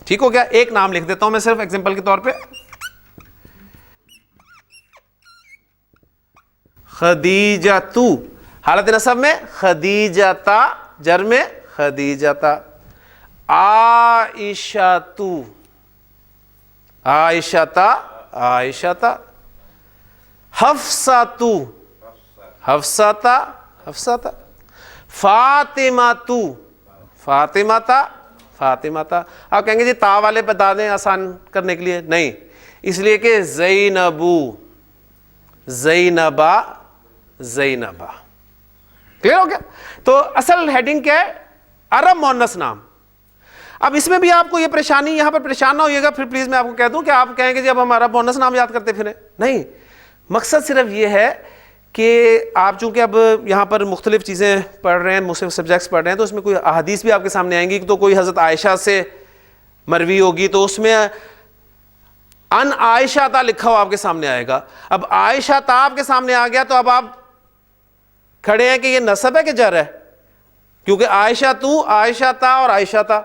ٹھیک ہو گیا. ایک نام لکھ دیتا ہوں میں صرف ایگزامپل کے طور پہ, خدیجہ تو, حالت نصب میں خدیجہ تا, جر میں خدیجہ تا. عائشہ تو, عائشہ تا عائشہ تا. حفصہ تو, حفصہ تا حفصہ تا. فاطمہ تو, فاطمہ تا فاطمہ تا. آپ کہیں گے جی تا والے بتا دیں آسان کرنے کے لیے, نہیں, اس لیے کہ زینبو, زینبا, زینبا. کلیئر ہو گیا. تو اصل ہیڈنگ کیا ہے؟ عرب مؤنث نام. اب اس میں بھی آپ کو یہ پریشانی, یہاں پر پریشان نہ ہوئیے گا, پھر پلیز میں آپ کو کہہ دوں کہ آپ کہیں گے جی اب ہم عرب مؤنث نام یاد کرتے پھریں. نہیں, مقصد صرف یہ ہے کہ آپ چونکہ اب یہاں پر مختلف چیزیں پڑھ رہے ہیں, مختلف سبجیکٹس پڑھ رہے ہیں, تو اس میں کوئی احادیث بھی آپ کے سامنے آئیں گی. تو کوئی حضرت عائشہ سے مروی ہوگی تو اس میں ان عائشہ تا لکھا ہوا آپ کے سامنے آئے گا. اب عائشہ تا آپ کے سامنے آ گیا تو اب آپ کھڑے ہیں کہ یہ نسب ہے کہ جر ہے, کیونکہ عائشہ تو, عائشہ تا اور عائشہ تا.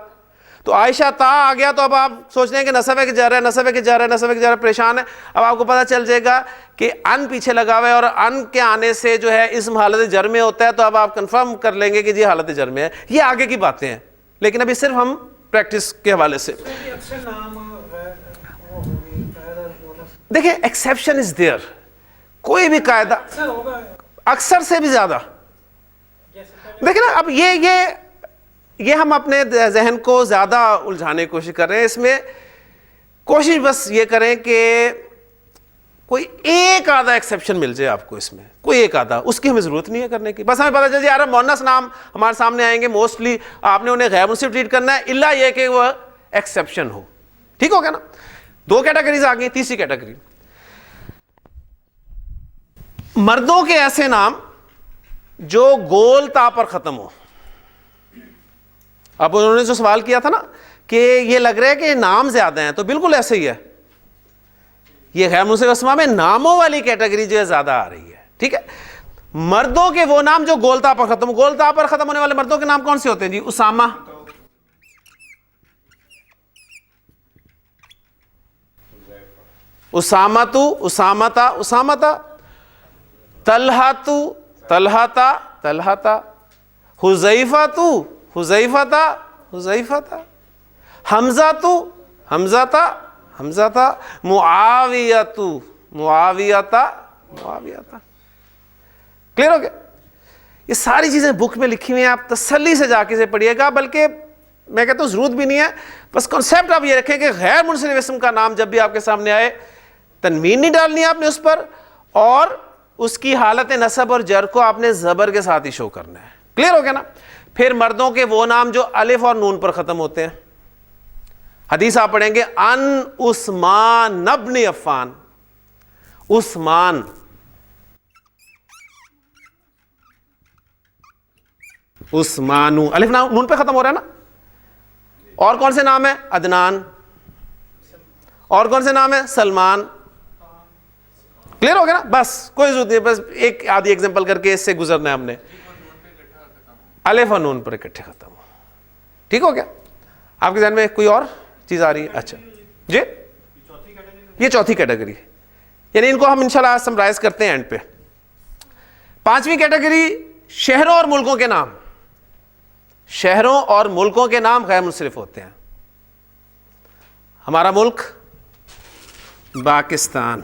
تو عائشہ تا آ گیا تو اب آپ سوچ رہے ہیں کہ نسب ہے کہ جر ہے, نسب ہے کہ جر ہے, نسب ہے کہ جر ہے, پریشان ہے. اب آپ کو پتہ چل جائے گا کہ ان پیچھے لگا ہوا ہے اور ان کے آنے سے جو ہے اسم حالت جر میں ہوتا ہے, تو اب آپ کنفرم کر لیں گے کہ جی حالت جر میں ہے. یہ آگے کی باتیں ہیں, لیکن ابھی صرف ہم پریکٹس کے حوالے سے دیکھیں. ایکسیپشن از دیئر, کوئی بھی قاعدہ اکثر سے بھی زیادہ. دیکھیں نا, اب یہ ہم اپنے ذہن کو زیادہ الجھانے کی کوشش کر رہے ہیں. اس میں کوشش بس یہ کریں کہ کوئی ایک آدھا ایکسیپشن مل جائے آپ کو, اس میں کوئی ایک آدھا, اس کی ہمیں ضرورت نہیں ہے کرنے کی. بس ہمیں پتہ چل جائے عرب مؤنث نام ہمارے سامنے آئیں گے, موسٹلی آپ نے انہیں غیر منصرف ٹریٹ کرنا ہے, الا یہ کہ وہ ایکسیپشن ہو. ٹھیک ہو گیا نا. 2 کیٹیگریز آ گئی. تیسری کیٹیگری مردوں کے ایسے نام جو گول تا پر ختم ہو. اب انہوں نے جو سوال کیا تھا نا کہ یہ لگ رہا ہے کہ نام زیادہ ہیں, تو بالکل ایسے ہی ہے. یہ غیر منصرف اسماء میں ناموں والی کیٹیگری جو ہے زیادہ آ رہی ہے. ٹھیک ہے, مردوں کے وہ نام جو گول تا پر ختم, گول تا پر ختم ہونے والے مردوں کے نام کون سے ہوتے ہیں جی؟ اسامہ, اسامتو, اسامتا, اسامتا, طلحتو, طلحتا, طلحتا, حذیفۃ, حذیفتا, حذیفتا, حمزۃ, حمزتا, حمزتا, معاویۃ, معاویتا, معاویتا. کلیئر ہو گیا؟ یہ ساری چیزیں بک میں لکھی ہوئی ہیں, آپ تسلی سے جا کے اسے پڑھیے گا. بلکہ میں کہتا ہوں ضرورت بھی نہیں ہے, بس کنسیپٹ آپ یہ رکھیں کہ غیر منصرف اسم کا نام جب بھی آپ کے سامنے آئے تنوین نہیں ڈالنی آپ نے اس پر, اور اس کی حالت نصب اور جر کو آپ نے زبر کے ساتھ ہی شو کرنا ہے. کلیئر ہو گیا نا؟ پھر مردوں کے وہ نام جو الف اور نون پر ختم ہوتے ہیں. حدیث آپ پڑھیں گے ان عثمان ابن عفان, عثمان, عثمانو, الف نون پہ ختم ہو رہا ہے نا. اور کون سے نام ہیں؟ عدنان. اور کون سے نام ہیں؟ سلمان. کلیئر ہو گیا نا؟ بس کوئی ضرورت نہیں, بس ایک آدھی ایگزامپل کر کے اس سے گزرنا ہے ہم نے. الف اور نون پر اکٹھے ختم ہو. ٹھیک ہو گیا؟ آپ کے ذہن میں کوئی اور چیز آ رہی ہے؟ اچھا جی, یہ چوتھی کیٹیگری, یعنی ان کو ہم انشاءاللہ سمرائز کرتے ہیں اینڈ پہ. پانچویں کیٹیگری شہروں اور ملکوں کے نام. شہروں اور ملکوں کے نام غیر منصرف ہوتے ہیں. ہمارا ملک پاکستان,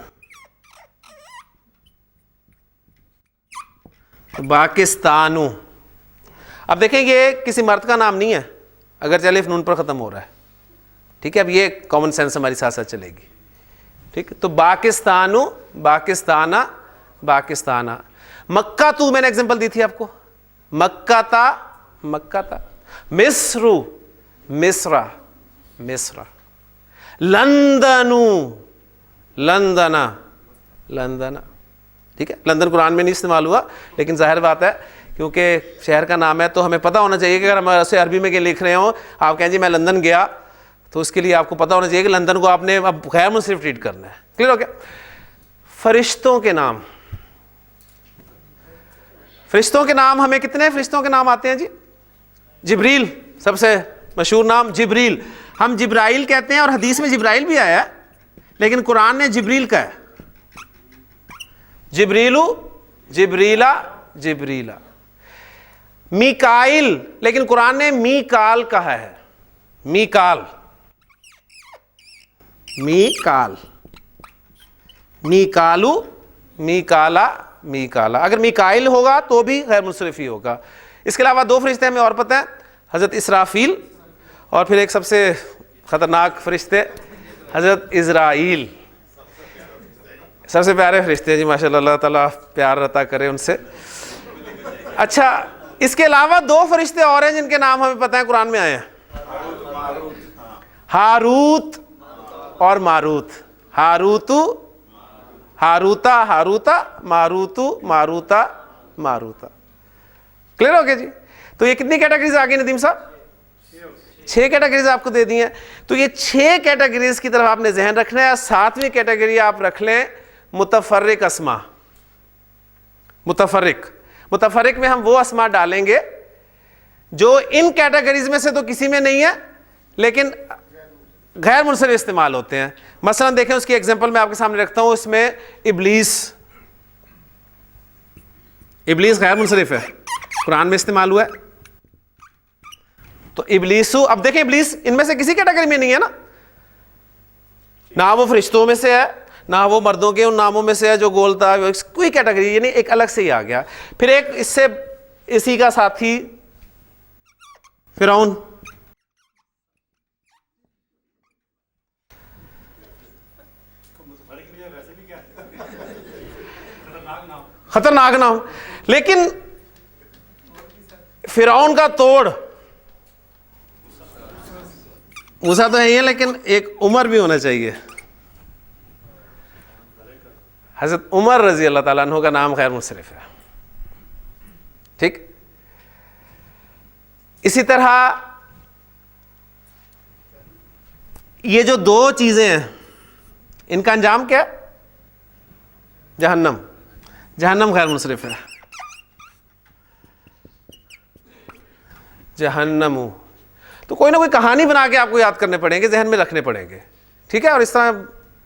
پاکستانو. اب دیکھیں یہ کسی مرد کا نام نہیں ہے اگر الف نون پر ختم ہو رہا ہے. ٹھیک ہے, اب یہ کامن سینس ہماری ساتھ ساتھ چلے گی. ٹھیک ہے, تو پاکستانو, پاکستانہ, پاکستانہ. مکہ تو میں نے ایگزامپل دی تھی آپ کو, مکہ تا, مکہ تا. مصرو, مصرا, مصرا. لندنو, لندنا, لندنا. ٹھیک ہے, لندن قرآن میں نہیں استعمال ہوا, لیکن ظاہر بات ہے کیونکہ شہر کا نام ہے تو ہمیں پتہ ہونا چاہیے کہ اگر ہم اسے عربی میں لکھ رہے ہوں, آپ کہیں جی میں لندن گیا, تو اس کے لیے آپ کو پتہ ہونا چاہیے کہ لندن کو آپ نے اب غیر منصرف ٹریٹ کرنا ہے. کلیئر ہو گیا؟ فرشتوں کے نام. فرشتوں کے نام ہمیں کتنے فرشتوں کے نام آتے ہیں جی؟ جبریل سب سے مشہور نام, جبریل. ہم جبرائیل کہتے ہیں اور حدیث میں جبرائیل بھی آیا ہے, لیکن قرآن نے جبریل کہا ہے. جبریلو, جبریلا, جبریلا. میکائل, لیکن قرآن نے میکال کہا ہے. میکال, میکال. میکالو, میکالا, میکالا. اگر میکائل ہوگا تو بھی غیر منصرف ہی ہوگا. اس کے علاوہ دو فرشتے ہمیں اور پتہ ہیں, حضرت اسرافیل, اور پھر ایک سب سے خطرناک فرشتے حضرت اسرائیل. سب سے پیارے فرشتے ہیں جی ماشاء اللہ, اللہ تعالیٰ پیار عطا کرے ان سے. اچھا, اس کے علاوہ دو فرشتے اور ہیں جن کے نام ہمیں پتہ ہیں قرآن میں آئے ہیں, ہاروت اور ماروت. ہاروتو, ہاروتا, ہاروتا, ماروتو, ماروتا, ماروتا. کلیئر ہو گیا جی؟ تو یہ کتنی کیٹیگریز آ گئی ندیم صاحب؟ 6 کیٹیگریز آپ کو دے دی ہیں. تو یہ 6 کیٹیگریز کی طرف آپ نے ذہن رکھنا ہے. 7ویں کیٹیگری آپ رکھ لیں متفرق اسما. متفرق, متفرق میں ہم وہ اسما ڈالیں گے جو ان کیٹیگریز میں سے تو کسی میں نہیں ہے لیکن غیر منصرف استعمال ہوتے ہیں. مثلا دیکھیں اس کی ایگزامپل میں آپ کے سامنے رکھتا ہوں. اس میں ابلیس, ابلیس غیر منصرف ہے, قرآن میں استعمال ہوا ہے. تو ابلیسو, اب دیکھیں ابلیس ان میں سے کسی کیٹیگری میں نہیں ہے نا, نہ وہ فرشتوں میں سے ہے نہ وہ مردوں کے ان ناموں میں سے ہے جو گولتا ہے, کوئی کیٹیگری, یعنی ایک الگ سے ہی آ گیا. پھر ایک اس سے اسی کا ساتھی فرعون. خطرناک نام, لیکن فرعون کا توڑ موسیٰ تو ہے ہی ہے, لیکن ایک عمر بھی ہونا چاہیے. حضرت عمر رضی اللہ تعالیٰ عنہ کا نام غیر منصرف ہے. ٹھیک. اسی طرح یہ جو دو چیزیں ہیں ان کا انجام کیا؟ جہنم. جہنم غیر منصرف ہے. جہنم. تو کوئی نہ کوئی کہانی بنا کے آپ کو یاد کرنے پڑیں گے, ذہن میں رکھنے پڑیں گے. ٹھیک ہے. اور اس طرح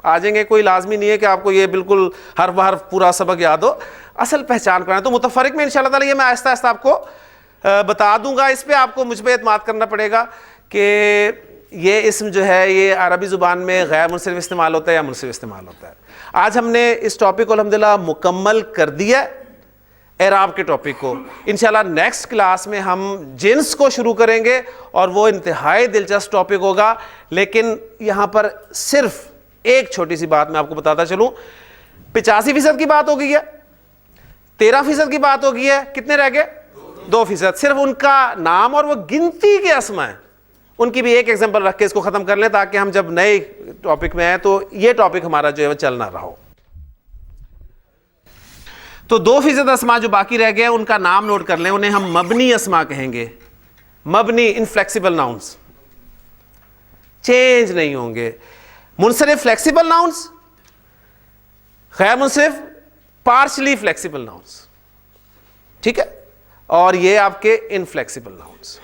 آ جائیں گے. کوئی لازمی نہیں ہے کہ آپ کو یہ بالکل ہر بار پورا سبق یاد ہو, اصل پہچان کرنا. تو متفرق میں انشاءاللہ تعالی یہ میں آہستہ آہستہ آپ کو بتا دوں گا. اس پہ آپ کو مجھ پہ اعتماد کرنا پڑے گا کہ یہ اسم جو ہے یہ عربی زبان میں غیر منصرف استعمال ہوتا ہے یا منصرف استعمال ہوتا ہے. آج ہم نے اس ٹاپک کو الحمدللہ مکمل کر دیا, اعراب کے ٹاپک کو. انشاءاللہ نیکسٹ کلاس میں ہم جنس کو شروع کریں گے اور وہ انتہائی دلچسپ ٹاپک ہوگا. لیکن یہاں پر صرف ایک چھوٹی سی بات میں آپ کو بتاتا چلوں. 85% کی بات ہو گئی ہے, 13% کی بات ہو گئی ہے, کتنے رہ گئے؟ 2%. صرف ان کا نام اور وہ گنتی کے اسما ہیں, ان کی بھی ایک ایگزامپل رکھ کے اس کو ختم کر لیں تاکہ ہم جب نئے ٹاپک میں آئیں تو یہ ٹاپک ہمارا جو ہے وہ چلنا رہا ہو. تو 2% اسما جو باقی رہ گئے ان کا نام نوٹ کر لیں, انہیں ہم مبنی اسما کہیں گے. مبنی انفلیکسیبل ناؤنس, چینج نہیں ہوں گے. منصرف فلیکسیبل ناؤنس, غیر منصرف پارشلی فلیکسیبل ناؤنس. ٹھیک ہے. اور یہ آپ کے انفلیکسیبل ناؤنس.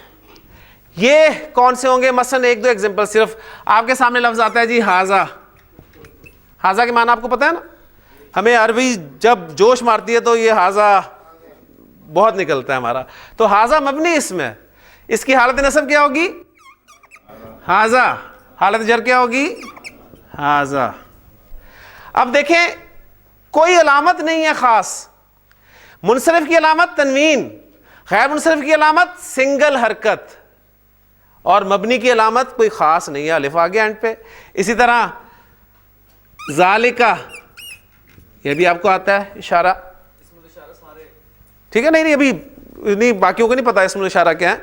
یہ کون سے ہوں گے؟ مثلا ایک دو ایگزامپل صرف. آپ کے سامنے لفظ آتا ہے جی حاذا. حاذا کے معنی آپ کو پتہ ہے نا. ہمیں عربی جب جوش مارتی ہے تو یہ حاذا بہت نکلتا ہے ہمارا. تو حاذا مبنی اسم ہے, اس کی حالت نصب کیا ہوگی؟ حاذا. حالت جر کیا ہوگی؟ حاذا. اب دیکھیں کوئی علامت نہیں ہے خاص. منصرف کی علامت تنوین, غیر منصرف کی علامت سنگل حرکت, اور مبنی کی علامت کوئی خاص نہیں ہے, الف آ گیا اینڈ پہ. اسی طرح ذالکا, یہ بھی آپ کو آتا ہے اشارہ. ٹھیک ہے. نہیں ابھی نہیں, باقیوں کو نہیں پتا اسم الاشارہ کیا ہے,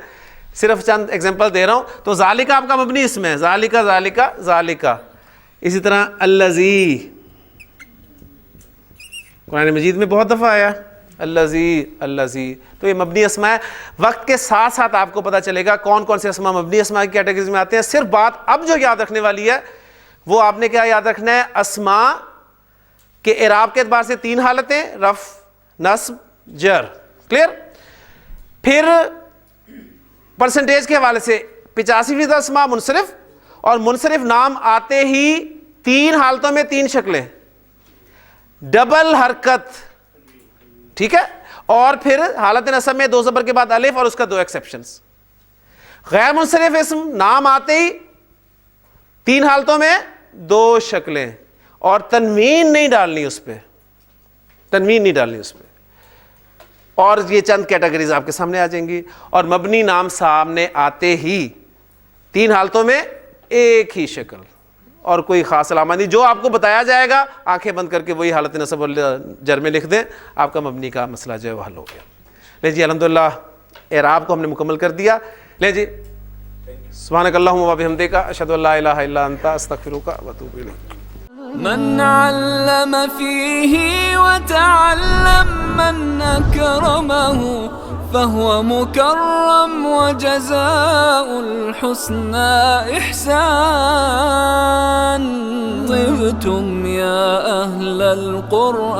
صرف چند ایگزامپل دے رہا ہوں. تو ذالکا آپ کا مبنی اسم ہے, ذالکا ذالکا ذالکا. اسی طرح الذی, قرآن مجید میں بہت دفعہ آیا الذی الذی. تو یہ مبنی اسما ہے. وقت کے ساتھ ساتھ آپ کو پتہ چلے گا کون کون سے اسما مبنی اسما کی کیٹیگریز میں آتے ہیں. صرف بات اب جو یاد رکھنے والی ہے وہ آپ نے کیا یاد رکھنا ہے؟ اسما کے اعراب کے اعتبار سے 3 حالتیں, رفع, نصب, جر. کلیئر. پھر پرسنٹیج کے حوالے سے 85% اسما منصرف, اور منصرف نام آتے ہی 3 حالتوں میں 3 شکلیں, ڈبل حرکت. ٹھیک ہے. اور پھر حالت نصب میں 2 زبر کے بعد الف اور اس کا 2 ایکسیپشنز. غیر منصرف اسم نام آتے ہی 3 حالتوں میں 2 شکلیں, اور تنوین نہیں ڈالنی اس پہ, تنوین نہیں ڈالنی اس پہ. اور یہ چند کیٹیگریز آپ کے سامنے آ جائیں گی. اور مبنی نام سامنے آتے ہی 3 حالتوں میں ایک ہی شکل, اور کوئی خاص علامت نہیں. جو آپ کو بتایا جائے گا آنکھیں بند کر کے وہی حالت نصب اور جر میں لکھ دیں, آپ کا مبنی کا مسئلہ جو ہے وہ حل ہو گیا. لیں جی الحمدللہ اعراب کو ہم نے مکمل کر دیا. لیں جی سبحانک اللہم و بحمدک اشہد ان لا الہ الا انت استغفرک و اتوب الیک. من علم فيه وتعلم من أكرمه فهو مكرم وجزاء الحسنى إحسان. طبتم يا أهل القرآن.